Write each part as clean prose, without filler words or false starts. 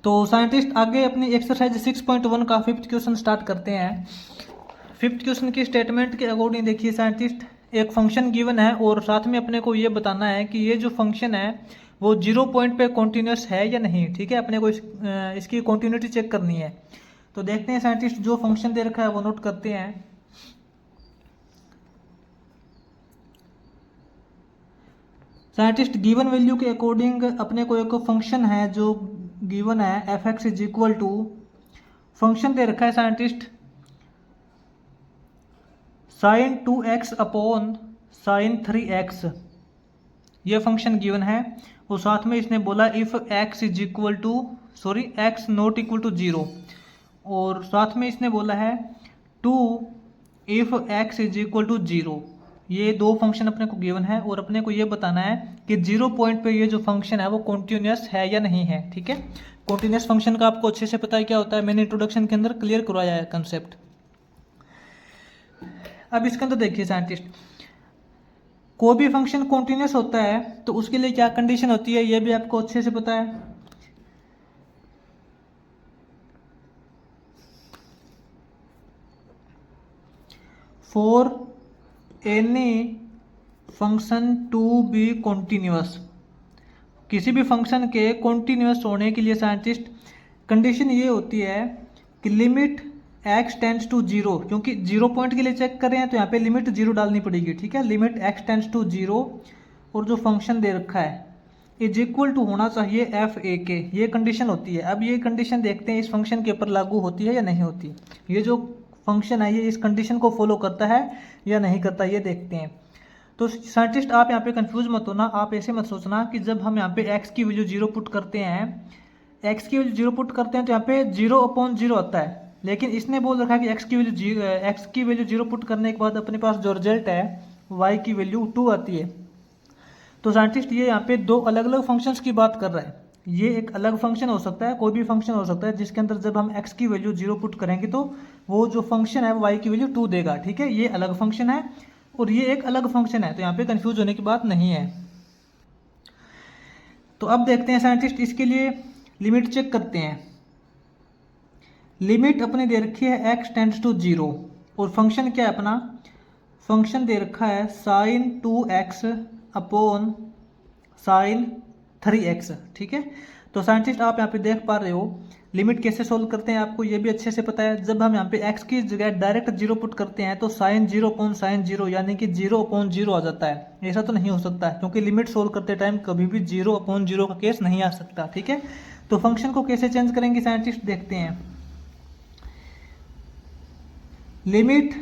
तो साइंटिस्ट आगे अपनी एक्सरसाइज 6.1 का फिफ्थ क्वेश्चन स्टार्ट करते हैं। फिफ्थ क्वेश्चन की स्टेटमेंट के अकॉर्डिंग देखिए साइंटिस्ट, एक फंक्शन गिवन है और साथ में अपने को ये बताना है कि ये जो फंक्शन है वो 0 पॉइंट पे कॉन्टिन्यूस है या नहीं। ठीक है, अपने को इसकी कॉन्टिन्यूटी चेक करनी है। तो देखते हैं साइंटिस्ट, जो फंक्शन दे रखा है वो नोट करते हैं। साइंटिस्ट गिवन वैल्यू के अकॉर्डिंग अपने को एक फंक्शन है जो गिवन है F X is equal to, function दे रखा है scientist sine 2x upon sine 3x, ये फंक्शन गिवन है। और साथ में इसने बोला if x is equal to x not equal to 0, और साथ में इसने बोला है 2 if x is equal to 0। ये दो फंक्शन अपने को गिवन है और अपने को ये बताना है कि 0 पॉइंट पे ये जो फंक्शन है वो कॉन्टिन्यूस है या नहीं है। ठीक है, कॉन्टिन्यूस फंक्शन का आपको अच्छे से पता है क्या होता है, मैंने इंट्रोडक्शन के अंदर क्लियर करवाया है कंसेप्ट। अब इसके अंदर देखिए साइंटिस्ट, कोई भी फंक्शन कॉन्टिन्यूस होता है तो उसके लिए क्या कंडीशन होती है ये भी आपको अच्छे से पता है। For any function to be continuous, किसी भी फंक्शन के कॉन्टिन्यूस होने के लिए साइंटिस्ट कंडीशन ये होती है कि लिमिट x टेंड्स टू 0, क्योंकि 0 पॉइंट के लिए चेक कर रहे हैं तो यहाँ पे लिमिट 0 डालनी पड़ेगी। ठीक है, लिमिट x टेंड्स टू 0 और जो फंक्शन दे रखा है इज इक्वल टू होना चाहिए एफ ए के, ये कंडीशन होती है। अब ये कंडीशन देखते हैं इस फंक्शन के ऊपर लागू होती है या नहीं होती। ये जो फंक्शन है ये इस कंडीशन को फॉलो करता है या नहीं करता, ये देखते हैं। तो साइंटिस्ट आप यहाँ पे कंफ्यूज मत होना, आप ऐसे मत सोचना कि जब हम यहाँ पे x की वैल्यू 0 पुट करते हैं, x की वैल्यू 0 पुट करते हैं तो यहाँ पे 0/0 आता है, लेकिन इसने बोल रखा है कि x की वैल्यू 0 पुट करने के बाद अपने पास जो रिजल्ट है y की वैल्यू 2 आती है। तो साइंटिस्ट ये यहाँ पे दो अलग अलग फंक्शंस की बात कर रहा है। ये एक अलग फंक्शन हो सकता है, कोई भी फंक्शन हो सकता है जिसके अंदर जब हम x की वैल्यू 0 पुट करेंगे तो वो जो फंक्शन है y की वैल्यू 2 देगा। ठीक है, ये अलग फंक्शन है और ये एक अलग फंक्शन है, तो यहाँ पे कंफ्यूज होने की बात नहीं है। तो अब देखते हैं साइंटिस्ट, इसके लिए लिमिट चेक करते हैं। लिमिट अपने दे रखी है x टेंड्स टू 0 और फंक्शन क्या है अपना, फंक्शन दे रखा है sign 2x upon sine 3x। ठीक है, तो साइंटिस्ट आप यहाँ पे देख पा रहे हो लिमिट कैसे सोल्व करते हैं, आपको ये भी अच्छे से पता है। जब हम यहाँ पे x की जगह डायरेक्ट 0 पुट करते हैं तो साइन 0 अपॉन साइन 0 यानी कि 0/0 आ जाता है। ऐसा तो नहीं हो सकता है क्योंकि लिमिट सोल्व करते टाइम कभी भी 0/0 का केस नहीं आ सकता। ठीक है, तो फंक्शन को कैसे चेंज करेंगे साइंटिस्ट, देखते हैं। Limit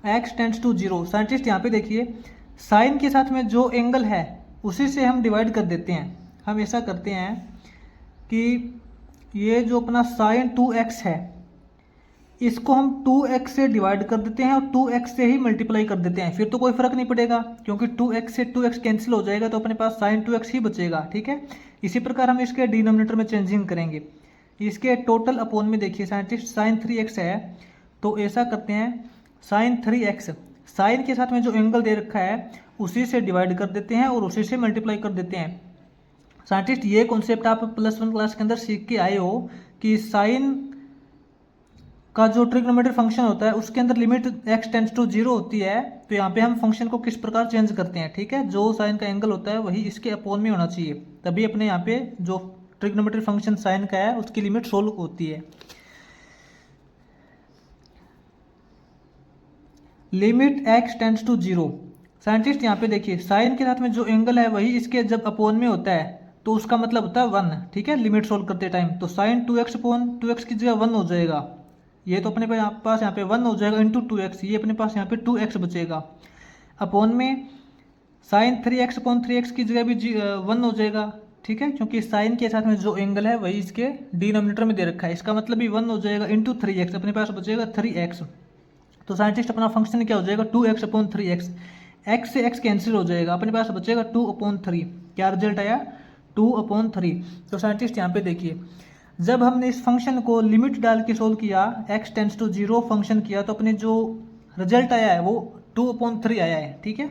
x tends to 0, scientist यहाँ पे देखिए साइन के साथ में जो एंगल है उसी से हम डिवाइड कर देते हैं। हम ऐसा करते हैं कि ये जो अपना साइन 2x है इसको हम 2x से डिवाइड कर देते हैं और 2x से ही मल्टीप्लाई कर देते हैं, फिर तो कोई फर्क नहीं पड़ेगा क्योंकि 2x से 2x कैंसिल हो जाएगा तो अपने पास साइन 2x ही बचेगा। ठीक है, इसी प्रकार हम इसके डिनोमिनेटर में चेंजिंग करेंगे। इसके टोटल अपॉन में देखिए साइंटिस्ट साइन 3x है तो ऐसा करते हैं साइन 3x, साइन के साथ में जो एंगल दे रखा है उसी से डिवाइड कर देते हैं और उसी से मल्टीप्लाई कर देते हैं। साइंटिस्ट ये कॉन्सेप्ट आप +1 क्लास के अंदर सीख के आए हो कि साइन का जो ट्रिग्नोमेट्री फंक्शन होता है उसके अंदर लिमिट x टेंड्स टू 0 होती है। तो यहाँ पे हम फंक्शन को किस प्रकार चेंज करते हैं। ठीक है, जो साइन का एंगल होता है वही इसके अपॉन में होना चाहिए, तभी अपने यहाँ पे जो ट्रिग्नोमेट्री फंक्शन साइन का है उसकी लिमिट सोल्व होती है। Limit x tends to 0, scientist यहाँ पे देखिए साइन के साथ में जो एंगल है वही इसके जब अपॉन में होता है तो उसका मतलब होता है 1। ठीक है, लिमिट सोल्व करते टाइम तो साइन 2x अपॉन 2x की जगह 1 हो जाएगा, ये तो अपने पास यहाँ पे 1 हो जाएगा इंटू 2x, ये अपने पास यहाँ पे 2x बचेगा। अपॉन में साइन 3x अपॉन 3x की जगह भी 1 हो जाएगा। ठीक है, क्योंकि साइन के साथ में जो एंगल है वही इसके डिनोमिनेटर में दे रखा है, इसका मतलब भी 1 हो जाएगा इंटू 3x, अपने पास बचेगा 3x। तो साइंटिस्ट अपना फंक्शन क्या हो जाएगा 2x अपॉन 3x, x से x कैंसिल हो जाएगा, अपने पास बचेगा 2/3। क्या रिजल्ट आया 2/3। तो साइंटिस्ट यहाँ पे देखिए जब हमने इस फंक्शन को लिमिट डाल के सोल्व किया x टेंड्स टू 0 फंक्शन किया तो अपने जो रिजल्ट आया है वो 2/3 आया है। ठीक है,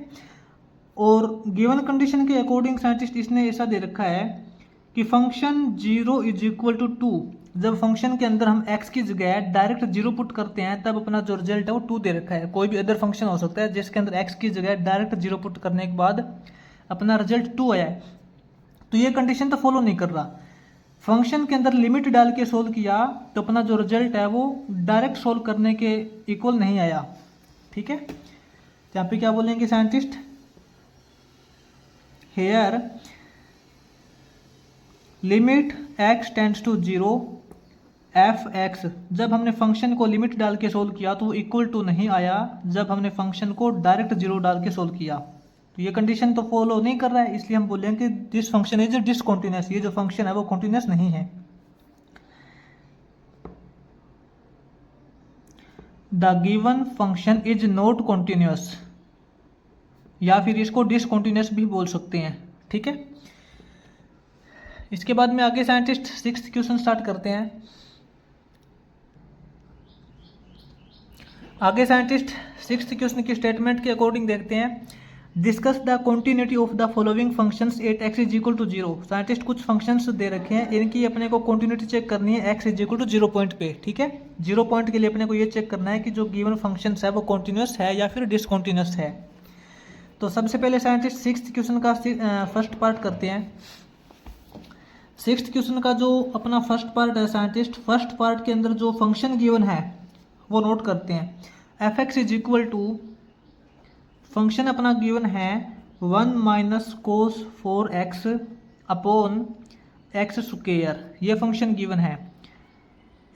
और गिवन कंडीशन के अकॉर्डिंग साइंटिस्ट इसने ऐसा दे रखा है कि फंक्शन 0 इज इक्वल टू 2, जब फंक्शन के अंदर हम x की जगह डायरेक्ट 0 पुट करते हैं तब अपना जो रिजल्ट है वो 2 दे रखा है। कोई भी अदर फंक्शन हो सकता है जिसके अंदर x की जगह डायरेक्ट 0 पुट करने के बाद अपना रिजल्ट 2 आया है, तो ये कंडीशन तो फॉलो नहीं कर रहा। फंक्शन के अंदर लिमिट डाल के सोल्व किया तो अपना जो रिजल्ट है वो डायरेक्ट सोल्व करने के इक्वल नहीं आया। ठीक है, यहाँ पे क्या बोलेंगे scientist, here limit x tends to 0 F X, जब हमने फंक्शन को लिमिट डाल के सोल्व किया तो वो इक्वल टू नहीं आया जब हमने फंक्शन को डायरेक्ट 0 डाल के सोल्व किया। तो ये कंडीशन तो फॉलो नहीं कर रहा है, इसलिए हम बोलेंगे कि दिस फंक्शन इज डिसकंटिन्यूअस, ये जो फंक्शन है वो कंटिन्यूअस नहीं है। The given function is not continuous, या फिर इसको डिसकंटिन्यूअस भी बोल सकते हैं। ठीक है, इसके बाद में आगे साइंटिस्ट 6th क्वेश्चन स्टार्ट करते हैं। आगे साइंटिस्ट 6th क्वेश्चन की स्टेटमेंट के अकॉर्डिंग देखते हैं, discuss the continuity of the following functions at x is equal to 0। Scientist कुछ फंक्शंस दे रखे हैं, इनकी अपने को कंटिन्यूटी चेक करनी है x is equal to 0 point पे। ठीक है, 0 पॉइंट के लिए अपने को ये चेक करना है कि जो गिवन फंक्शंस है वो कंटिन्यूअस है या फिर डिसकंटिन्यूअस है। तो सबसे पहले साइंटिस्ट 6th क्वेश्चन का फर्स्ट पार्ट करते हैं। 6th क्वेश्चन का जो अपना फर्स्ट पार्ट है साइंटिस्ट, फर्स्ट पार्ट के अंदर जो फंक्शन गिवन है वो नोट करते हैं। F X is equal to, function अपना गिवन है 1 minus cos 4x upon X square, ये फंक्शन गिवन है।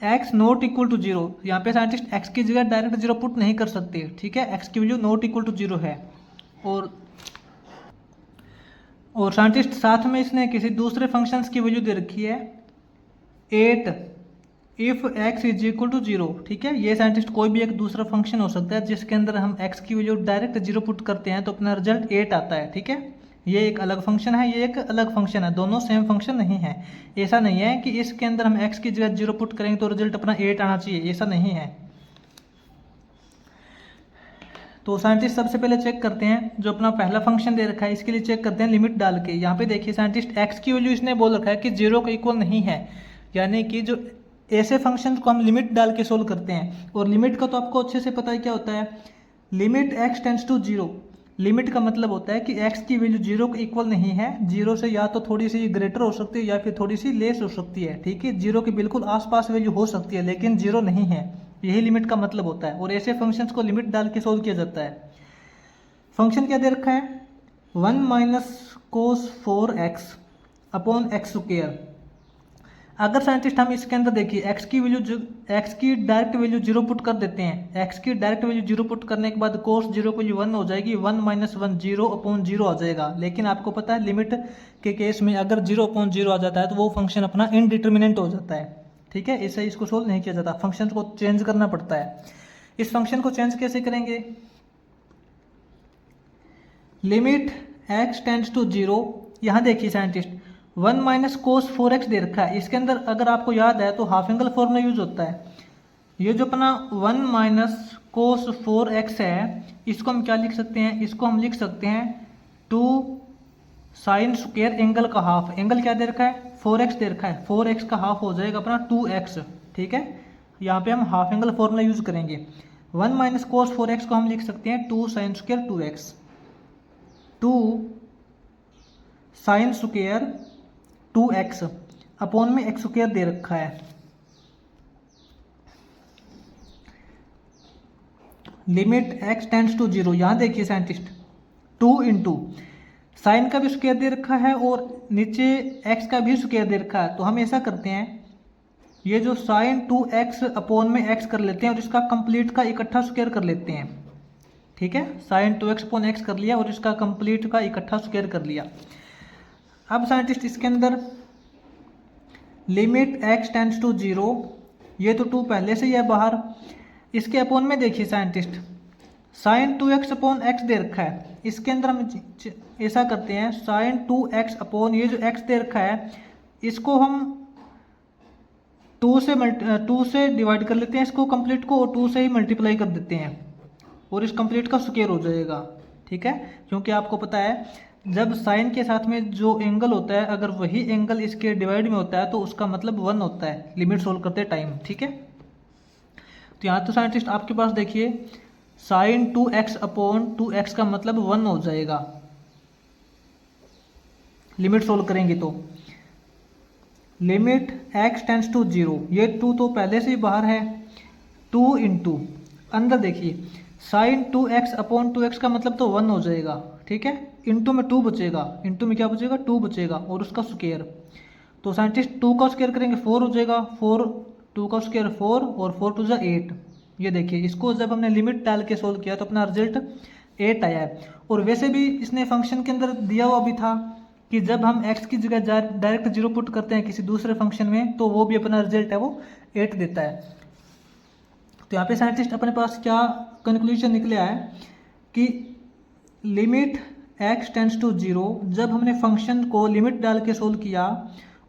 x नॉट इक्वल टू 0, यहाँ पे साइंटिस्ट x की जगह डायरेक्ट 0 पुट नहीं कर सकते। ठीक है, x की वैल्यू नॉट इक्वल टू 0 है। और साइंटिस्ट साथ में इसने किसी दूसरे फंक्शंस की वैल्यू दे रखी है 8 if x is equal to 0। ठीक है, ये साइंटिस्ट कोई भी एक दूसरा फंक्शन हो सकता है जिसके अंदर हम x की वैल्यू डायरेक्ट 0 पुट करते हैं तो अपना रिजल्ट 8 आता है। ठीक है, ये एक अलग फंक्शन है, ये एक अलग फंक्शन है, दोनों सेम फंक्शन नहीं है। ऐसा नहीं है कि इसके अंदर हम x की जगह 0 पुट करेंगे तो रिजल्ट अपना 8 आना चाहिए, ऐसा नहीं है। तो साइंटिस्ट सबसे पहले चेक करते हैं जो अपना पहला फंक्शन दे रखा है, इसके लिए चेक करते हैं लिमिट डाल के। यहाँ पे देखिए साइंटिस्ट x की वैल्यू इसने बोल रखा है कि 0 का इक्वल नहीं है, यानी कि जो ऐसे फंक्शन को हम लिमिट डाल के सोल्व करते हैं, और लिमिट का तो आपको अच्छे से पता है क्या होता है, limit x tends to 0। Limit का मतलब होता है कि x की वैल्यू 0 के इक्वल नहीं है, 0 से या तो थोड़ी सी ग्रेटर हो सकती है या फिर थोड़ी सी लेस हो सकती है। ठीक है, 0 के बिल्कुल आसपास वैल्यू हो सकती है लेकिन 0 नहीं है, यही लिमिट का मतलब होता है। और ऐसे फंक्शंस को लिमिट डाल के सोल्व किया जाता है। फंक्शन क्या दे रखा है, 1 minus cos 4x upon X square. अगर साइंटिस्ट हम इसके अंदर देखिए x की डायरेक्ट वैल्यू 0 पुट कर देते हैं, x की डायरेक्ट वैल्यू 0 पुट करने के बाद कोस 0 की वैल्यू 1 हो जाएगी, 1 माइनस 1 0 अपॉन 0 आ जाएगा। लेकिन आपको पता है लिमिट के केस में अगर 0 अपॉन 0 आ जाता है तो वो फंक्शन अपना इनडिटर्मिनेंट हो जाता है। ठीक है, इससे इसको सोल्व नहीं किया जाता, फंक्शन को चेंज करना पड़ता है। इस फंक्शन को चेंज कैसे करेंगे, लिमिट x टेंड्स टू 0। यहाँ देखिए साइंटिस्ट 1 माइनस कोस 4x दे रखा है, इसके अंदर अगर आपको याद है तो हाफ एंगल फॉर्मूला यूज होता है। ये जो अपना 1 माइनस कोस 4x है, इसको हम क्या लिख सकते हैं, इसको हम लिख सकते हैं 2 साइन स्क्वायर एंगल का हाफ। एंगल क्या दे रखा है, 4x दे रखा है, 4x का हाफ हो जाएगा अपना 2x। ठीक है, यहाँ पे हम हाफ एंगल फॉर्मूला यूज करेंगे। 1 माइनस कोस 4x को हम लिख सकते हैं 2 sine square 2x, 2 sine square 2x upon में एक्स स्क्वायर दे रखा है। लिमिट x टेंड्स टू 0, यहाँ देखिए साइंटिस्ट 2 इंटू साइन का भी स्क्वायर दे रखा है और नीचे x का भी स्क्वायर दे रखा है। तो हम ऐसा करते हैं, ये जो साइन 2x अपॉन में x कर लेते हैं और इसका कंप्लीट का इकट्ठा स्क्वायर कर लेते हैं। ठीक है, साइन 2x अपॉन x कर लिया और इसका कंप्लीट का इकट्ठा स्क्वायर कर लिया। अब साइंटिस्ट इसके अंदर लिमिट x टेंड्स टू 0, ये तो 2 पहले से ही है बाहर, इसके अपॉन में देखिए scientist sine 2x upon x दे रखा है, इसके अंदर हम ऐसा करते हैं साइन 2x अपॉन ये जो x दे रखा है इसको हम 2 से डिवाइड कर लेते हैं इसको कंप्लीट को, और 2 से ही मल्टीप्लाई कर देते हैं और इस कंप्लीट का स्क्वायर हो जाएगा। ठीक है, क्योंकि आपको पता है जब साइन के साथ में जो एंगल होता है अगर वही एंगल इसके डिवाइड में होता है तो उसका मतलब 1 होता है लिमिट सोल्व करते टाइम, ठीक है। तो यहाँ तो साइंटिस्ट आपके पास देखिए साइन 2x अपॉन 2x का मतलब 1 हो जाएगा लिमिट सोल्व करेंगे तो। लिमिट x टेंड्स टू 0, ये 2 तो पहले से ही बाहर है, 2 इंटू अंदर देखिए साइन 2x अपॉन 2x का मतलब तो 1 हो जाएगा, ठीक है। इंटू में 2 बचेगा, इंटू में क्या बचेगा 2 बचेगा और उसका स्क्वायर। तो साइंटिस्ट 2 का स्क्वायर करेंगे 4 हो जाएगा, 4 2 का स्क्वायर 4 और 4 टू 8। ये देखिए इसको जब हमने लिमिट डाल के सोल्व किया तो अपना रिजल्ट 8 आया है। और वैसे भी इसने फंक्शन के अंदर दिया हुआ भी था कि जब हम x की जगह डायरेक्ट 0 पुट करते हैं किसी दूसरे फंक्शन में तो वो भी अपना रिजल्ट है वो 8 देता है। तो यहाँ पे साइंटिस्ट अपने पास क्या कंक्लूजन निकले है कि लिमिट x टेंड्स टू 0 जब हमने फंक्शन को लिमिट डाल के सोल्व किया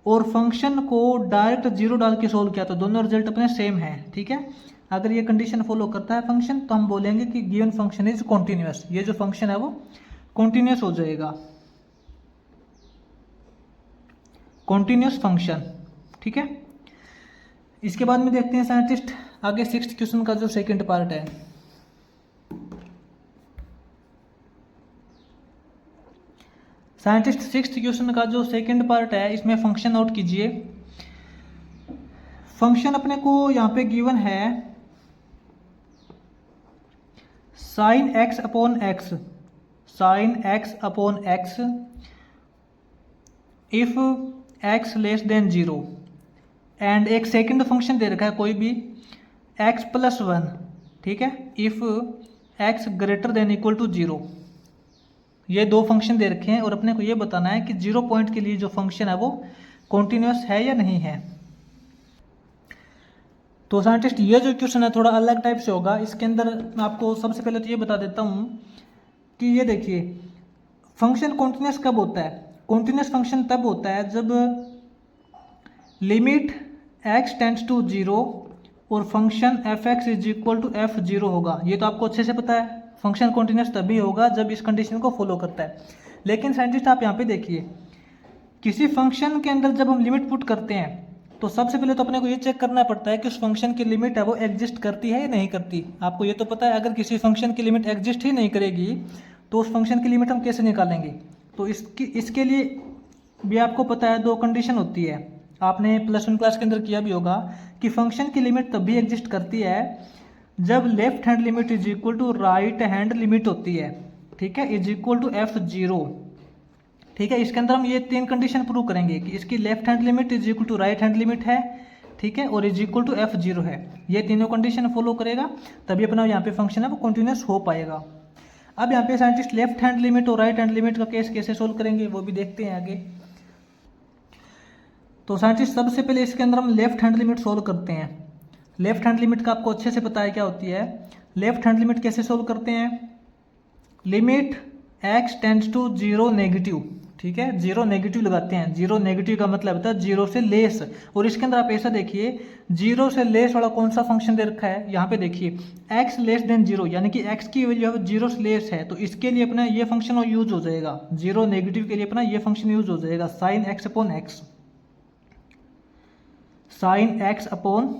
और फंक्शन को डायरेक्ट 0 डाल के सोल्व किया तो दोनों रिजल्ट अपने सेम है, ठीक है। अगर ये कंडीशन फॉलो करता है फंक्शन तो हम बोलेंगे कि गिवन फंक्शन इज कॉन्टिन्यूअस, ये जो फंक्शन है वो कॉन्टिन्यूअस हो जाएगा, कॉन्टिन्यूअस फंक्शन, ठीक है। इसके बाद में देखते हैं साइंटिस्ट आगे 6th क्वेश्चन का जो सेकंड पार्ट है। साइंटिस्ट 6th क्वेश्चन का जो सेकंड पार्ट है इसमें फंक्शन नोट कीजिए। फंक्शन अपने को यहाँ पे गिवन है sine x upon X, sine x upon X if x less than 0 and एक सेकंड फंक्शन दे रखा है कोई भी x प्लस 1, ठीक है, if x greater than equal to 0। ये दो फंक्शन दे रखे हैं और अपने को ये बताना है कि 0 पॉइंट के लिए जो फंक्शन है वो कॉन्टिन्यूअस है या नहीं है। तो साइंटिस्ट ये जो क्वेश्चन है थोड़ा अलग टाइप से होगा। इसके अंदर मैं आपको सबसे पहले तो ये बता देता हूँ कि ये देखिए फंक्शन कॉन्टिन्यूअस कब होता है। कॉन्टिन्यूअस फंक्शन तब होता है जब लिमिट x टेंड्स टू 0 और function f(x) is equal to f(0) होगा। ये तो आपको अच्छे से पता है फंक्शन कॉन्टिन्यूअस तभी होगा जब इस कंडीशन को फॉलो करता है। लेकिन साइंटिस्ट आप यहाँ पे देखिए किसी फंक्शन के अंदर जब हम लिमिट पुट करते हैं तो सबसे पहले तो अपने को ये चेक करना पड़ता है कि उस फंक्शन की लिमिट है वो एग्जिस्ट करती है या नहीं करती। आपको ये तो पता है अगर किसी फंक्शन की लिमिट एग्जिस्ट ही नहीं करेगी तो उस फंक्शन की लिमिट हम कैसे निकालेंगे। तो इसके लिए भी आपको पता है दो कंडीशन होती है, आपने +1 क्लास के अंदर किया भी होगा कि फंक्शन की लिमिट तभी एग्जिस्ट करती है जब left hand limit is equal to right hand limit होती है, ठीक है, इज इक्वल टू f(0), ठीक है। इसके अंदर हम ये 3 कंडीशन प्रूव करेंगे कि इसकी left hand limit is equal to right hand limit है, ठीक है, और इज इक्वल टू f(0) है। ये तीनों कंडीशन फॉलो करेगा तभी अपना यहाँ पे फंक्शन है वो कंटिन्यूअस हो पाएगा। अब यहाँ पे साइंटिस्ट लेफ्ट हैंड लिमिट और राइट हैंड लिमिट का केस कैसे सोल्व करेंगे वो भी देखते हैं आगे। तो साइंटिस्ट सबसे पहले इसके अंदर हम लेफ्ट हैंड लिमिट सोल्व करते हैं। लेफ्ट हैंड लिमिट का आपको अच्छे से पता है क्या होती है। लेफ्ट हैंड लिमिट कैसे सोल्व करते हैं, limit x tends to 0 negative, ठीक है, 0 नेगेटिव लगाते हैं। 0 नेगेटिव का मतलब होता है 0 से लेस। और इसके अंदर आप ऐसा देखिए 0 से लेस वाला कौन सा फंक्शन दे रखा है, यहाँ पे देखिए x लेस देन 0 यानी कि x की वैल्यू 0 से लेस है तो इसके लिए अपना ये फंक्शन यूज हो जाएगा। 0 नेगेटिव के लिए अपना ये फंक्शन यूज हो जाएगा sine x upon X, sine x upon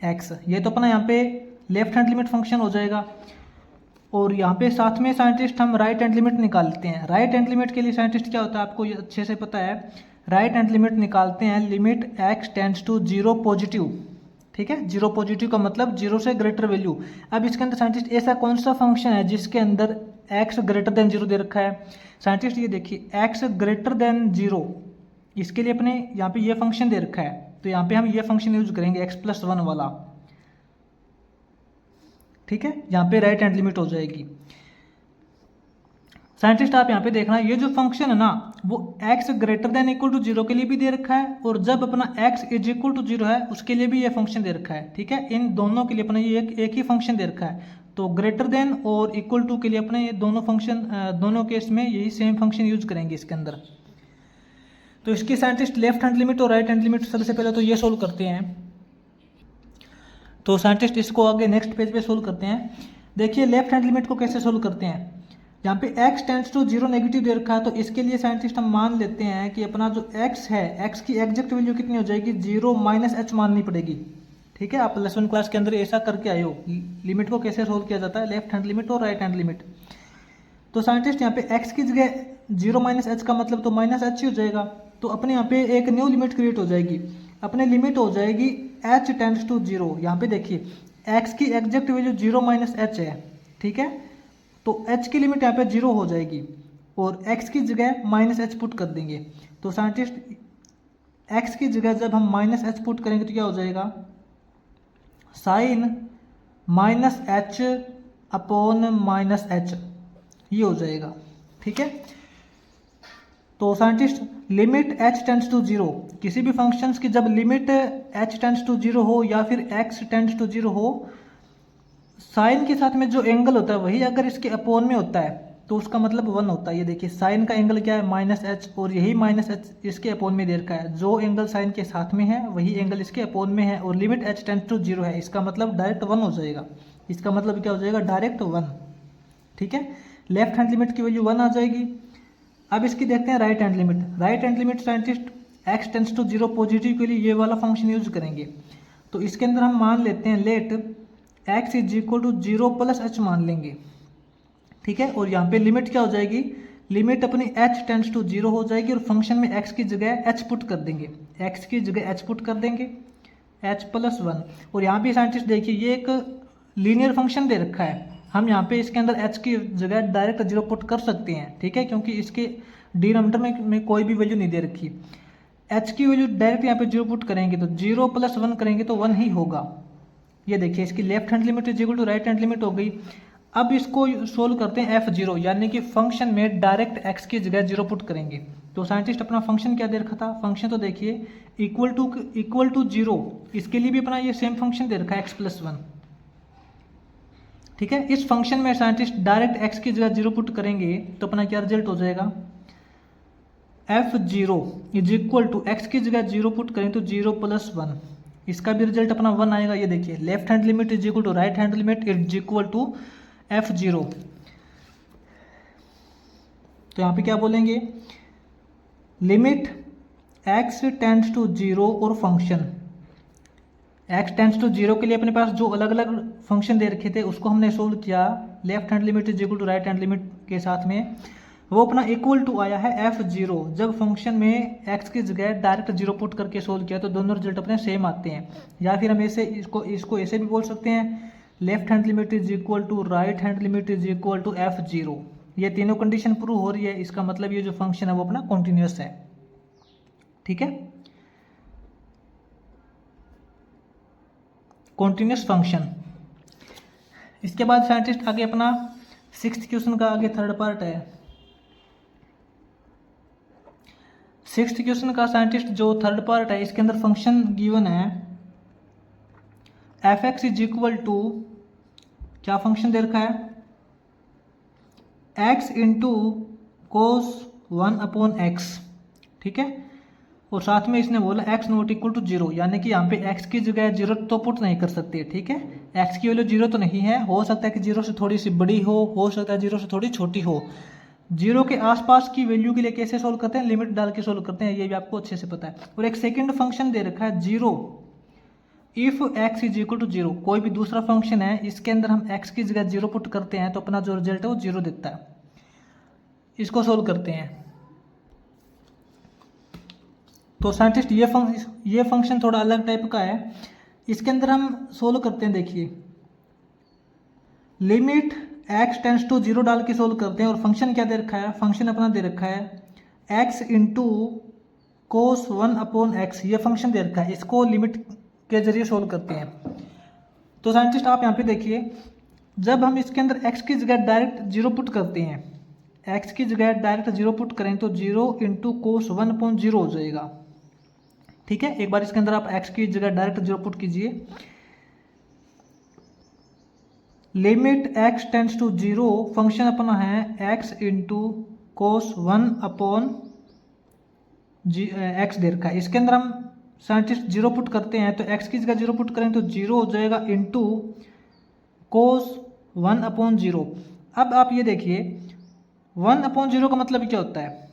X. ये तो अपना यहाँ पे लेफ्ट हैंड लिमिट फंक्शन हो जाएगा। और यहाँ पे साथ में साइंटिस्ट हम राइट हैंड लिमिट निकालते हैं। राइट हैंड लिमिट के लिए साइंटिस्ट क्या होता है आपको ये अच्छे से पता है। राइट हैंड लिमिट निकालते हैं limit x tends to 0 positive, ठीक है, 0 पॉजिटिव का मतलब 0 से ग्रेटर वैल्यू। अब इसके अंदर साइंटिस्ट ऐसा कौन सा फंक्शन है जिसके अंदर x ग्रेटर देन 0 दे रखा है। साइंटिस्ट ये देखिए x ग्रेटर देन 0, इसके लिए अपने यहाँ पे ये फंक्शन दे रखा है तो यहाँ पे हम ये फंक्शन यूज करेंगे x प्लस 1 वाला, ठीक है, यहाँ पे राइट हैंड लिमिट हो जाएगी। साइंटिस्ट आप यहाँ पे देखना ये जो फंक्शन है ना वो x greater than equal to 0 के लिए भी दे रखा है और जब अपना x इज इक्वल टू 0 है उसके लिए भी ये फंक्शन दे रखा है, ठीक है। इन दोनों के लिए अपना ये एक ही फंक्शन दे रखा है तो ग्रेटर देन और इक्वल टू के लिए अपने ये दोनों फंक्शन दोनों केस में यही सेम फंक्शन यूज करेंगे इसके अंदर। तो इसकी साइंटिस्ट लेफ्ट हैंड लिमिट और राइट हैंड लिमिट सबसे पहले तो ये सोल्व करते हैं। तो साइंटिस्ट इसको आगे नेक्स्ट पेज पे सोल्व करते हैं। देखिए लेफ्ट हैंड लिमिट को कैसे सोल्व करते हैं। यहाँ पे x टेंड्स टू 0 नेगेटिव दे रखा है, तो इसके लिए साइंटिस्ट हम मान लेते हैं कि अपना जो x है, x की एग्जैक्ट वैल्यू कितनी हो जाएगी, 0 माइनस h माननी पड़ेगी। ठीक है, आप प्लस वन क्लास के अंदर ऐसा करके आए हो, लिमिट को कैसे सोल्व किया जाता है, लेफ्ट हैंड लिमिट और राइट हैंड लिमिट। तो साइंटिस्ट यहाँ पे x की जगह 0 माइनस एच का मतलब तो माइनस एच ही हो जाएगा, तो अपने यहाँ पे एक न्यू लिमिट क्रिएट हो जाएगी। अपने लिमिट हो जाएगी h टेंड्स टू 0। यहाँ पे देखिए x की एग्जैक्ट वैल्यू 0 माइनस एच है, ठीक है, तो h की लिमिट यहाँ पे 0 हो जाएगी और x की जगह माइनस एच पुट कर देंगे। तो साइंटिस्ट x की जगह जब हम माइनस एच पुट करेंगे तो क्या हो जाएगा, sine minus H upon minus H, ये हो जाएगा। ठीक है, तो scientist limit h tends to 0, किसी भी फंक्शंस की जब लिमिट h टेंड्स टू 0 हो या फिर x टेंड्स टू 0 हो, साइन के साथ में जो एंगल होता है वही अगर इसके अपोन में होता है तो उसका मतलब 1 होता है। ये देखिए साइन का एंगल क्या है, माइनस एच, और यही माइनस एच इसके अपोन में दे रखा है। जो एंगल साइन के साथ में है वही एंगल इसके अपोन में है, और लिमिट h टेंड्स टू 0 है, इसका मतलब डायरेक्ट 1 हो जाएगा। इसका मतलब क्या हो जाएगा, डायरेक्ट 1। ठीक है, लेफ्ट हैंड लिमिट की वैल्यू 1 आ जाएगी। अब इसकी देखते हैं right hand limit. Right hand limit scientist x tends to 0 positive के लिए ये वाला फंक्शन यूज करेंगे। तो इसके अंदर हम मान लेते हैं let x is equal to 0 plus h मान लेंगे। ठीक है, और यहाँ पे लिमिट क्या हो जाएगी, लिमिट अपनी h टेंड्स टू 0 हो जाएगी और फंक्शन में x की जगह h पुट कर देंगे, x की जगह h पुट कर देंगे, h प्लस 1। और यहाँ पे साइंटिस्ट देखिए ये एक लीनियर फंक्शन दे रखा है, हम यहाँ पे इसके अंदर h की जगह डायरेक्ट 0 पुट कर सकते हैं। ठीक है, क्योंकि इसके डिनोमिनेटर में कोई भी वैल्यू नहीं दे रखी, h की वैल्यू डायरेक्ट यहाँ पे 0 पुट करेंगे तो 0 प्लस 1 करेंगे तो 1 ही होगा। ये देखिए इसकी left hand limit is equal to right hand limit हो गई। अब इसको सोल्व करते हैं f0, यानी कि फंक्शन में डायरेक्ट x की जगह 0 पुट करेंगे। तो साइंटिस्ट अपना फंक्शन क्या दे रखा था, फंक्शन तो देखिए इक्वल टू 0, इसके लिए भी अपना ये सेम फंक्शन दे रखा है x प्लस 1। ठीक है, इस फंक्शन में साइंटिस्ट डायरेक्ट x की जगह 0 पुट करेंगे तो अपना क्या रिजल्ट हो जाएगा, f0 is equal to x की जगह 0 पुट करें तो 0 प्लस 1, इसका भी रिजल्ट अपना 1 आएगा। ये देखिए left hand limit is equal to right hand limit is equal to f0। तो यहाँ पे क्या बोलेंगे, लिमिट x टेंड्स टू 0 और फंक्शन x टेंड्स टू 0 के लिए अपने पास जो अलग अलग फंक्शन दे रखे थे उसको हमने सोल्व किया left hand limit is equal to right hand limit के साथ में, वो अपना इक्वल टू आया है f0। जब फंक्शन में x की जगह डायरेक्ट 0 पुट करके सोल्व किया तो दोनों रिजल्ट अपने सेम आते हैं। या फिर हम ऐसे इसको ऐसे भी बोल सकते हैं, left hand limit is equal to right hand limit is equal to f0। ये तीनों कंडीशन प्रूव हो रही है, इसका मतलब ये जो फंक्शन है वो अपना कॉन्टिन्यूस है। ठीक है, कॉन्टिन्यूस फंक्शन। इसके बाद साइंटिस्ट आगे अपना 6th क्वेश्चन का आगे थर्ड पार्ट है। 6th क्वेश्चन का साइंटिस्ट जो थर्ड पार्ट है इसके अंदर फंक्शन गिवन है f(x) इज इक्वल टू, क्या फंक्शन दे रखा है, x into cos 1 upon x। ठीक है, और साथ में इसने बोला x नॉट इक्वल टू 0, यानी कि यहाँ पे x की जगह 0 तो पुट नहीं कर सकते। ठीक है, x की वैल्यू 0 तो नहीं है, हो सकता है कि 0 से थोड़ी सी बड़ी हो सकता है 0 से थोड़ी छोटी हो। 0 के आसपास की वैल्यू के लिए कैसे सोल्व करते हैं, लिमिट डाल के सोल्व करते हैं, ये भी आपको अच्छे से पता है। और एक सेकंड फंक्शन दे रखा है 0 if x is equal to 0, कोई भी दूसरा फंक्शन है इसके अंदर हम x की जगह 0 पुट करते हैं तो अपना जो रिजल्ट है वो 0 देता है। इसको सोल्व करते हैं। तो साइंटिस्ट ये फंक्शन थोड़ा अलग टाइप का है, इसके अंदर हम सोल्व करते हैं। देखिए लिमिट x टेंड्स टू 0 डाल के सोल्व करते हैं, और फंक्शन क्या दे रखा है, फंक्शन अपना दे रखा है x into cos 1 upon x, ये फंक्शन दे रखा है, इसको लिमिट के जरिए सोल्व करते हैं। तो साइंटिस्ट आप यहाँ पे देखिए, जब हम इसके अंदर x की जगह डायरेक्ट 0 पुट करते हैं, x की जगह डायरेक्ट 0 पुट करें तो 0 इंटू कोस 1 अपॉन 0 हो जाएगा। ठीक है, एक बार इसके अंदर आप x की जगह डायरेक्ट 0 पुट कीजिए, limit x tends to 0, function अपना है x into cos 1 upon x दे रखा है, इसके अंदर हम साइंटिस्ट 0 पुट करते हैं तो x की जगह 0 पुट करें तो 0 हो जाएगा इंटू कोस 1 अपॉन 0। अब आप ये देखिए 1/0 का मतलब क्या होता है,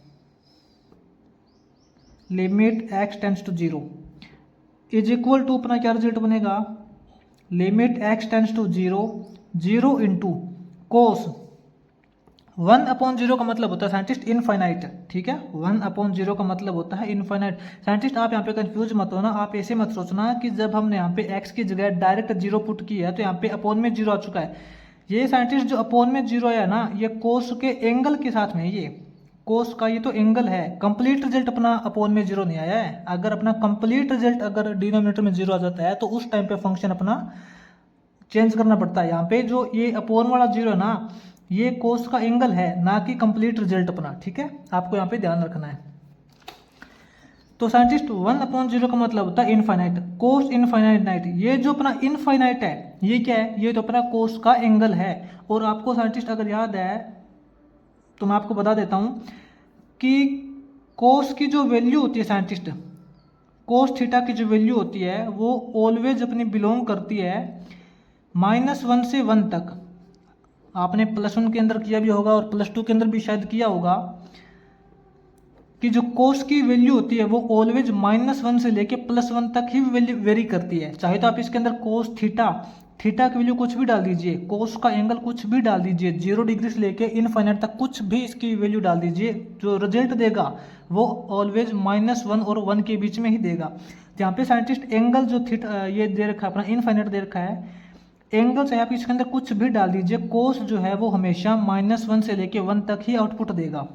limit x tends to 0 is equal to अपना क्या रिजल्ट बनेगा, limit x tends to 0 into cos 1/0 का मतलब होता है साइंटिस्ट इनफाइनाइट, ठीक है। 1/0 का मतलब होता है इनफाइनाइट। साइंटिस्ट आप यहाँ पे कंफ्यूज मत होना, आप ऐसे मत सोचना कि जब हमने यहाँ पे x की जगह डायरेक्ट 0 पुट किया है तो यहाँ पे अपोन में 0 आ चुका है। ये साइंटिस्ट जो अपोन में 0 आया ना, ये कोस के एंगल के साथ में, ये कोस का ये तो एंगल है, कंप्लीट रिजल्ट अपना अपोन में 0 नहीं आया है। अगर अपना कंप्लीट रिजल्ट अगर डिनोमिनेटर में 0 आ जाता है तो उस टाइम पे फंक्शन अपना चेंज करना पड़ता है। यहाँ पे जो ये अपोन वाला 0 है ना, ये कोस का एंगल है, ना कि कंप्लीट रिजल्ट अपना, ठीक है। आपको यहाँ पे ध्यान रखना है। तो साइंटिस्ट 1/0 का मतलब होता है इनफाइनाइट, कोस इनफाइनाइट। ये जो अपना इनफाइनाइट है ये क्या है, ये तो अपना कोस का एंगल है। और आपको साइंटिस्ट अगर याद है तो मैं आपको बता देता हूँ कि कोस की जो वैल्यू होती है साइंटिस्ट, कोस थीटा की जो वैल्यू होती है वो ऑलवेज अपनी बिलोंग करती है -1 से 1 तक। आपने +1 के अंदर किया भी होगा और +2 के अंदर भी शायद किया होगा कि जो कोस की वैल्यू होती है वो ऑलवेज -1 से लेके +1 तक ही वैल्यू वेरी करती है। चाहे तो आप इसके अंदर कोस थीटा की वैल्यू कुछ भी डाल दीजिए, कोस का एंगल कुछ भी डाल दीजिए, 0 डिग्री से लेके इनफाइनाइट तक कुछ भी इसकी वैल्यू डाल दीजिए, जो रिजल्ट देगा वो ऑलवेज -1 और 1 के बीच में ही देगा। यहाँ पे साइंटिस्ट एंगल जो थीटा ये दे रखा है अपना इनफाइनाइट दे रखा है, एंगल चाहे आप इसके अंदर कुछ भी डाल दीजिए, कोस जो है वो हमेशा -1 से लेके 1 तक ही आउटपुट देगा।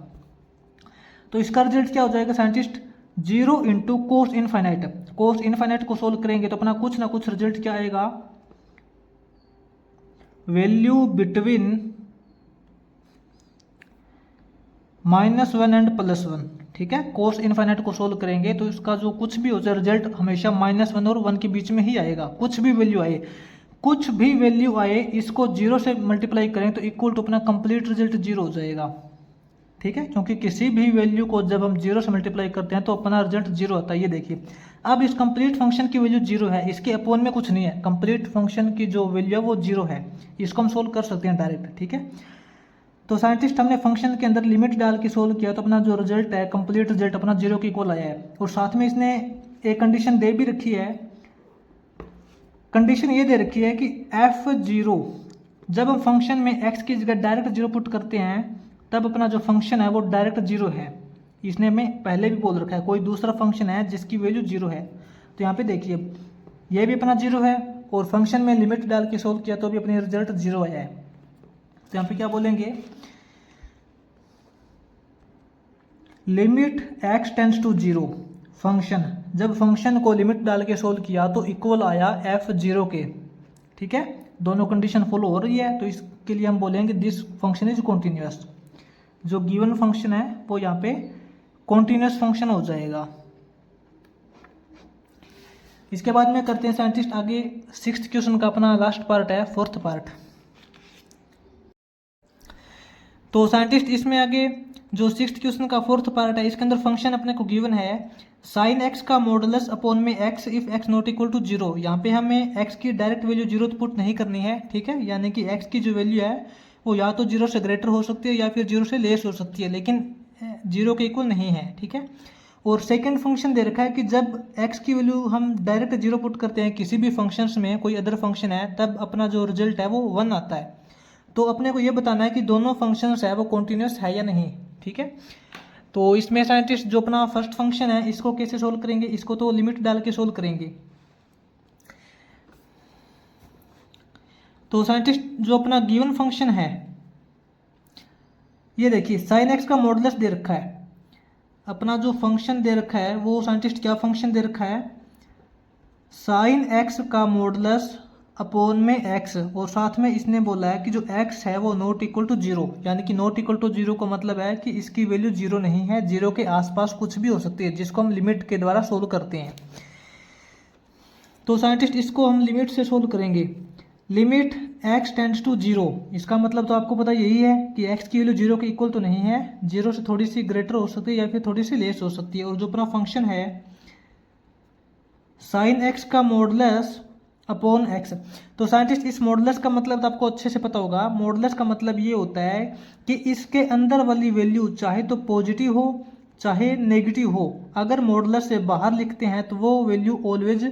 तो इसका रिजल्ट क्या हो जाएगा साइंटिस्ट, 0 इंटू कोस इनफाइनाइट। कोस इनफाइनाइट को सोल्व करेंगे तो अपना कुछ ना कुछ रिजल्ट क्या आएगा, वैल्यू बिटवीन -1 एंड +1, ठीक है। कोस इनफाइनाइट को सोल्व करेंगे तो इसका जो कुछ भी हो जाए रिजल्ट हमेशा -1 और 1 के बीच में ही आएगा। कुछ भी वैल्यू आए, कुछ भी वैल्यू आए, इसको 0 से मल्टीप्लाई करें तो इक्वल टू अपना कंप्लीट रिजल्ट 0 हो जाएगा, ठीक है। क्योंकि किसी भी वैल्यू को जब हम 0 से मल्टीप्लाई करते हैं तो अपना रिजल्ट 0 आता है। ये देखिए अब इस कंप्लीट फंक्शन की वैल्यू 0 है, इसके अपोन में कुछ नहीं है, कंप्लीट फंक्शन की जो वैल्यू है वो 0 है, इसको हम सोल्व कर सकते हैं डायरेक्ट, ठीक है। तो साइंटिस्ट हमने फंक्शन के अंदर लिमिट डाल के सोल्व किया तो अपना जो रिजल्ट है कंप्लीट रिजल्ट अपना 0 के इक्वल आया है। और साथ में इसने एक कंडीशन दे भी रखी है, कंडीशन ये दे रखी है कि f0 जब हम फंक्शन में x की जगह डायरेक्ट 0 पुट करते हैं तब अपना जो फंक्शन है वो डायरेक्ट 0 है। इसने हमें पहले भी बोल रखा है कोई दूसरा फंक्शन है जिसकी वैल्यू 0 है, तो यहाँ पे देखिए ये भी अपना 0 है और फंक्शन में लिमिट डाल के सोल्व किया तो भी अपने रिजल्ट 0 आया है। तो यहाँ पे क्या बोलेंगे, limit x tends to 0 function, जब फंक्शन को लिमिट डाल के सोल्व किया तो इक्वल आया f0 के, ठीक है। दोनों कंडीशन फॉलो हो रही है तो इसके लिए हम बोलेंगे दिस फंक्शन इज कॉन्टिन्यूअस। जो गिवन फंक्शन है वो यहाँ पे कॉन्टिन्यूअस फंक्शन हो जाएगा। इसके बाद में करते हैं साइंटिस्ट आगे 6th क्वेश्चन का अपना लास्ट पार्ट है, 4th पार्ट। तो साइंटिस्ट इसमें आगे जो 6th क्वेश्चन का 4th पार्ट है इसके अंदर फंक्शन अपने को गिवन है sin x का मॉडुलस अपॉन में x if x not equal to 0। यहाँ पे हमें x की डायरेक्ट वैल्यू 0 पुट नहीं करनी है, ठीक है। यानी कि x की जो वैल्यू है वो या तो 0 से ग्रेटर हो सकती है या फिर 0 से लेस हो सकती है, लेकिन 0 के इक्वल नहीं है, ठीक है। और सेकंड फंक्शन दे रखा है कि जब x की वैल्यू हम डायरेक्ट 0 पुट करते हैं किसी भी फंक्शंस में, कोई अदर फंक्शन है, तब अपना जो रिजल्ट है वो 1 आता है। तो अपने को ये बताना है कि दोनों फंक्शंस है वो कॉन्टिन्यूस है या नहीं, ठीक है। तो इसमें साइंटिस्ट जो अपना फर्स्ट फंक्शन है इसको कैसे सोल्व करेंगे, इसको तो लिमिट डाल के सोल्व करेंगे। तो साइंटिस्ट जो अपना गिवन फंक्शन है ये देखिए sin x का मॉडुलस दे रखा है, अपना जो फंक्शन दे रखा है वो साइंटिस्ट क्या फंक्शन दे रखा है, sin x का मॉडुलस अपॉन में x, और साथ में इसने बोला है कि जो x है वो नॉट इक्वल टू 0, यानी कि नॉट इक्वल टू 0 का मतलब है कि इसकी वैल्यू 0 नहीं है, 0 के आसपास कुछ भी हो सकती है जिसको हम लिमिट के द्वारा सोल्व करते हैं। तो साइंटिस्ट इसको हम लिमिट से सोल्व करेंगे, लिमिट x टेंड्स टू 0, इसका मतलब तो आपको पता यही है कि x की वैल्यू 0 के इक्वल तो नहीं है, 0 से थोड़ी सी ग्रेटर हो सकती है या फिर थोड़ी सी लेस हो सकती है। और जो अपना फंक्शन है sin x का मॉडुलस अपॉन एक्स। तो साइंटिस्ट इस मॉडुलस का मतलब तो आपको अच्छे से पता होगा। मॉडुलस का मतलब ये होता है कि इसके अंदर वाली वैल्यू चाहे तो पॉजिटिव हो चाहे नेगेटिव हो, अगर मॉडुलस से बाहर लिखते हैं तो वो वैल्यू ऑलवेज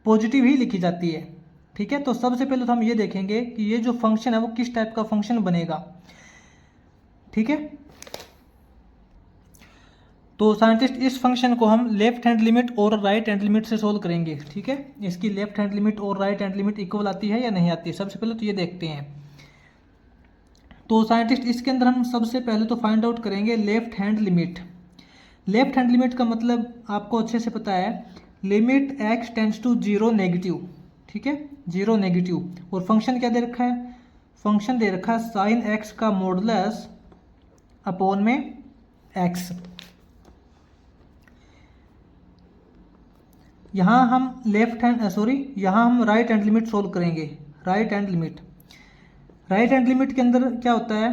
पॉजिटिव ही लिखी जाती है। ठीक है, तो सबसे पहले तो हम ये देखेंगे कि ये जो फंक्शन है वो किस टाइप का फंक्शन बनेगा। ठीक है, तो साइंटिस्ट इस फंक्शन को हम लेफ्ट हैंड लिमिट और राइट हैंड लिमिट से सोल्व करेंगे। ठीक है, इसकी लेफ्ट हैंड लिमिट और राइट हैंड लिमिट इक्वल आती है या नहीं आती है, सबसे पहले तो ये देखते हैं। तो साइंटिस्ट इसके अंदर हम सबसे पहले तो फाइंड आउट करेंगे left hand limit. Left hand limit का मतलब आपको अच्छे से पता है, limit X tends to zero negative. ठीक है, जीरो नेगेटिव। और फंक्शन क्या दे रखा है, फंक्शन दे रखा है साइन एक्स का मॉडुलस अपॉन में एक्स। यहाँ हम यहाँ हम राइट हैंड लिमिट सोल्व करेंगे। Right hand limit, right hand limit के अंदर क्या होता है,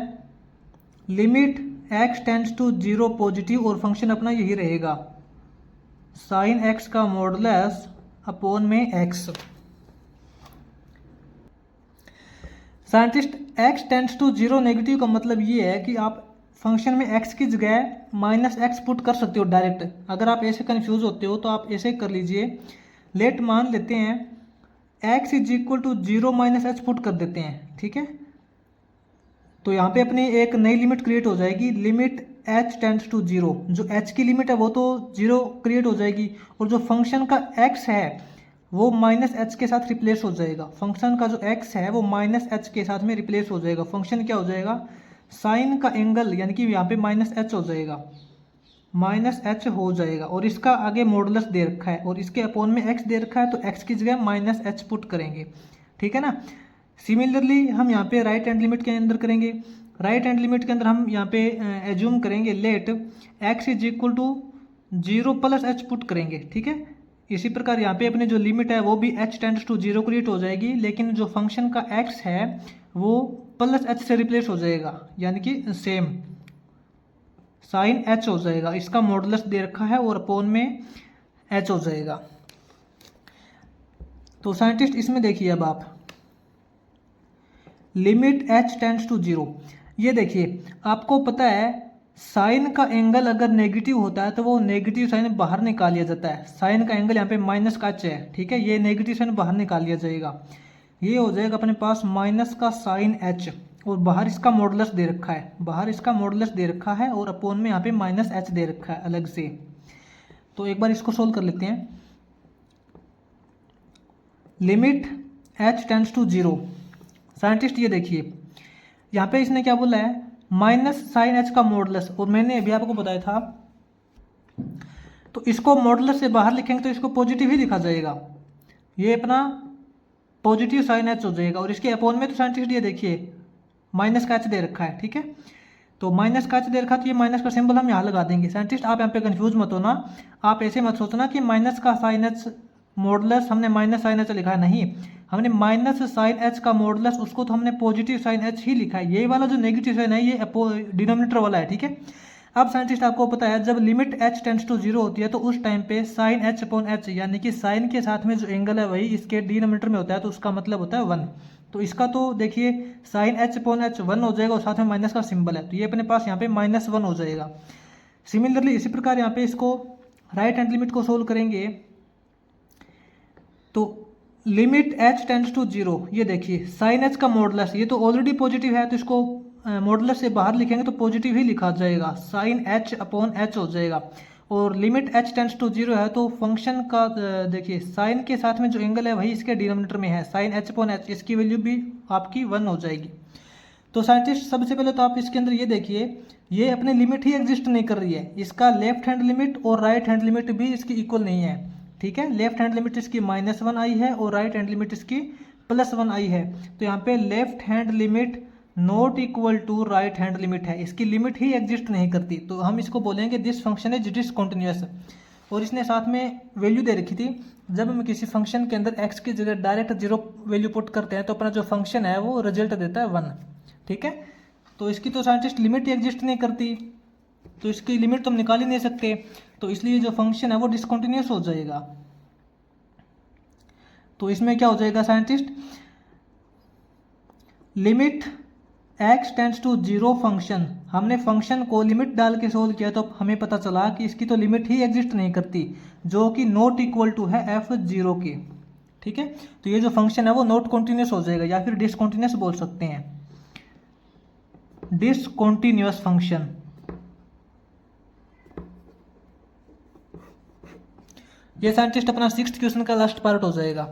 limit X tends to zero positive और फंक्शन अपना यही रहेगा साइन एक्स का मॉडुलस अपॉन में X. Scientist X tends to zero negative का मतलब ये है कि आप फंक्शन में x की जगह माइनस एक्स पुट कर सकते हो डायरेक्ट। अगर आप ऐसे कंफ्यूज होते हो तो आप ऐसे कर लीजिए, लेट मान लेते हैं x is equal to zero minus H put कर देते हैं। ठीक है, तो यहाँ पे अपनी एक नई लिमिट क्रिएट हो जाएगी, limit h tends to zero. जो h की लिमिट है वो तो जीरो क्रिएट हो जाएगी और जो फंक्शन का x है वो माइनस एच के साथ रिप्लेस हो जाएगा। फंक्शन का जो x है वो माइनस एच के साथ में रिप्लेस हो जाएगा। फंक्शन क्या हो जाएगा, साइन का एंगल यानी कि यहाँ पे माइनस एच हो जाएगा, माइनस एच हो जाएगा। और इसका आगे मॉडुलस दे रखा है और इसके अपॉन में एक्स दे रखा है, तो एक्स की जगह माइनस एच पुट करेंगे। ठीक है ना। सिमिलरली हम यहाँ पे राइट हैंड लिमिट के अंदर करेंगे। राइट हैंड लिमिट के अंदर हम यहाँ पे एज्यूम करेंगे let x is equal to zero plus h put करेंगे। ठीक है, इसी प्रकार यहाँ पे अपनी जो लिमिट है वो भी h tends to zero create हो जाएगी, लेकिन जो फंक्शन का एक्स है वो प्लस एच से रिप्लेस हो जाएगा, यानी कि सेम साइन एच हो जाएगा। इसका मॉडुलस दे रखा है और अपॉन में एच हो जाएगा। तो साइंटिस्ट इसमें देखिए, अब आप limit h tends to zero, ये देखिए आपको पता है साइन का एंगल अगर नेगेटिव होता है तो वो नेगेटिव साइन बाहर निकाल लिया जाता है। साइन का एंगल यहाँ पे माइनस का एच है। ठीक है, ये नेगेटिव साइन बाहर निकाल लिया जाएगा, ये हो जाएगा अपने पास माइनस का साइन एच और बाहर इसका मॉडुलस दे रखा है, बाहर इसका मॉडुलस दे रखा है और अपॉन में यहाँ पे माइनस एच दे रखा है अलग से। तो एक बार इसको सोल्व कर लेते हैं। Limit h tends to zero, scientist ये देखिए यहाँ पे इसने क्या बोला है, माइनस साइन एच का मॉडुलस, और मैंने अभी आपको बताया था तो इसको मॉडुलस से बाहर लिखेंगे तो इसको पॉजिटिव ही लिखा जाएगा, ये अपना पॉजिटिव साइन एच हो जाएगा। और इसके अपॉन में तो साइंटिस्ट ये देखिए माइनस का एच दे रखा है। ठीक है, तो माइनस का एच दे रखा, तो ये माइनस का सिंबल हम यहाँ लगा देंगे। साइंटिस्ट आप यहाँ पे कंफ्यूज मत होना, आप ऐसे मत सोचना कि माइनस का साइन एच मॉडुलस हमने माइनस साइन एच लिखा है, नहीं, हमने माइनस साइन एच का मॉडुलस उसको तो हमने पॉजिटिव साइन एच ही लिखा है। ये वाला जो नेगेटिव साइन है ये डिनोमिनेटर वाला है। ठीक है, अब साइंटिस्ट आपको पता है जब limit h tends to zero होती है तो उस टाइम पे साइन एच अपॉन एच यानी कि साइन के साथ में जो एंगल है वही इसके डिनोमिनेटर में होता है, तो उसका मतलब होता है 1। तो इसका तो देखिए साइन एच अपॉन एच 1 हो जाएगा और साथ में माइनस का सिंबल है, तो ये अपने पास यहाँ पे -1 हो जाएगा। सिमिलरली इसी प्रकार यहाँ पे इसको राइट हैंड लिमिट को सोल्व करेंगे तो limit h tends to zero, ये देखिए साइन एच का मॉडुलस ये तो ऑलरेडी पॉजिटिव है, तो इसको मॉडुलस से बाहर लिखेंगे तो पॉजिटिव ही लिखा जाएगा, साइन एच अपॉन एच हो जाएगा। और limit h tends to zero है तो फंक्शन का देखिए साइन के साथ में जो एंगल है वही इसके डिनोमिनेटर में है, साइन एच अपॉन एच, इसकी वैल्यू भी आपकी 1 हो जाएगी। तो साइंटिस्ट सबसे पहले तो आप इसके अंदर ये देखिए ये अपनी लिमिट ही एग्जिस्ट नहीं कर रही है, इसका लेफ्ट हैंड लिमिट और राइट हैंड लिमिट भी इसकी इक्वल नहीं है। ठीक है, लेफ्ट हैंड लिमिट इसकी -1 आई है और राइट हैंड लिमिट इसकी +1 आई है, तो यहाँ पे left hand limit not equal to right hand limit है, इसकी लिमिट ही एग्जिस्ट नहीं करती, तो हम इसको बोलेंगे दिस फंक्शन इज डिसकंटिन्यूअस। और इसने साथ में वैल्यू दे रखी थी, जब हम किसी फंक्शन के अंदर x की जगह डायरेक्ट 0 वैल्यू पुट करते हैं तो अपना जो फंक्शन है वो रिजल्ट देता है 1। ठीक है, तो इसकी तो साइंटिस्ट लिमिट ही एग्जिस्ट नहीं करती, तो इसकी लिमिट तो हम निकाल ही नहीं सकते, तो इसलिए जो फंक्शन है वो डिसकंटिन्यूअस हो जाएगा। तो इसमें क्या हो जाएगा scientist, limit x tends to zero function, हमने फंक्शन को लिमिट डाल के सोल्व किया तो हमें पता चला कि इसकी तो लिमिट ही एग्जिस्ट नहीं करती, जो कि नॉट इक्वल टू है f0 की। ठीक है, तो ये जो फंक्शन है वो नॉट कॉन्टिन्यूस हो जाएगा या फिर डिसकॉन्टिन्यूस बोल सकते हैं, डिसकॉन्टिन्यूस फंक्शन। ये साइंटिस्ट अपना 6th क्वेश्चन का लास्ट पार्ट हो जाएगा।